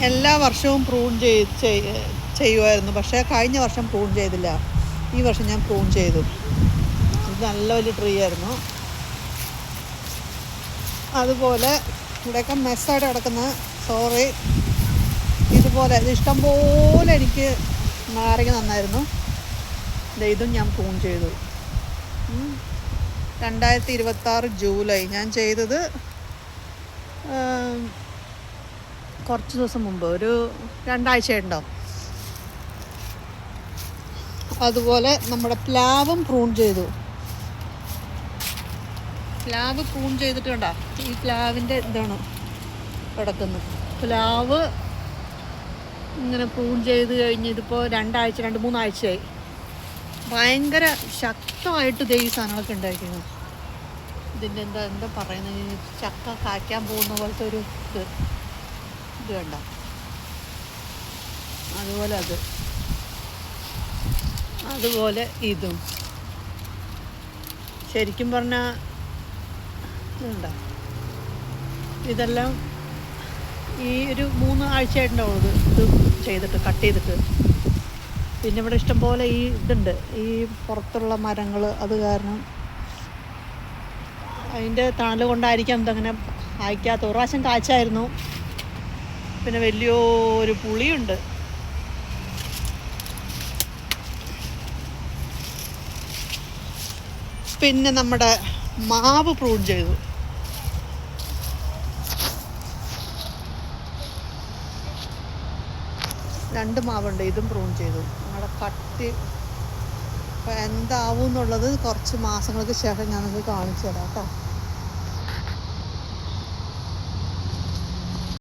എല്ലാ വർഷവും പ്രൂൺ ചെയ്യുമായിരുന്നു, പക്ഷേ കഴിഞ്ഞ വർഷം പ്രൂൺ ചെയ്തില്ല. ഈ വർഷം ഞാൻ പ്രൂൺ ചെയ്തു. ഇത് നല്ല വലിയ ട്രീ ആയിരുന്നു. അതുപോലെ ഇവിടെയൊക്കെ മെസ്സായിട്ട് കിടക്കുന്ന ഇതുപോലെ ഇത് ഇഷ്ടംപോലെ എനിക്ക് നാരങ്ങ നന്നായിരുന്നു. ഇതും ഞാൻ പ്രൂൺ ചെയ്തു. 2026 ജൂലൈ ഞാൻ ചെയ്തത്. കുറച്ച് ദിവസം മുമ്പ്, ഒരു 2 ആഴ്ച ഉണ്ടാവും. അതുപോലെ നമ്മുടെ പ്ലാവും പ്രൂൺ ചെയ്തു. പ്ലാവ് പ്രൂൺ ചെയ്തിട്ട് കണ്ടോ, ഈ പ്ലാവിൻ്റെ ഇതാണ് കിടക്കുന്നത്. പ്ലാവ് ഇങ്ങനെ പ്രൂൺ ചെയ്ത് കഴിഞ്ഞ് ഇതിപ്പോൾ 2-3 ആഴ്ചയായി. ഭയങ്കര ശക്തമായിട്ട് ഈ സാധനങ്ങളൊക്കെ ഉണ്ടായിരിക്കുന്നു. ഇതിൻ്റെ എന്താ പറയുന്നത്, ചക്ക കായ്ക്കാൻ പോകുന്ന പോലത്തെ ഒരു ഇത് വേണ്ട. അതുപോലെ ഇതും ശരിക്കും പറഞ്ഞാൽ ഇതുണ്ടോ, ഇതെല്ലാം ഈ ഒരു 3 ആഴ്ചയായിട്ടുണ്ടാവുള്ളൂ ഇത് ചെയ്തിട്ട്, കട്ട് ചെയ്തിട്ട്. പിന്നെ ഇവിടെ ഇഷ്ടംപോലെ ഈ ഇതുണ്ട്, ഈ പുറത്തുള്ള മരങ്ങൾ. അത് കാരണം അതിൻ്റെ തണൽ കൊണ്ടായിരിക്കാം ഇതങ്ങനെ കായ്ക്കാത്ത. ഒരു പ്രാവശ്യം കായ്ച്ചായിരുന്നു. പിന്നെ വലിയൊരു പുളിയുണ്ട്. പിന്നെ നമ്മുടെ മാവ് പ്രൂൺ ചെയ്തു. 2 മാവുണ്ട്, ഇതും പ്രൂൺ ചെയ്തു. നമ്മുടെ കട്ടി അപ്പോൾ എന്താവും എന്നുള്ളത് കുറച്ച് മാസങ്ങൾക്ക് ശേഷം ഞാൻ നിങ്ങൾക്ക് കാണിച്ചു തരാം കേട്ടോ.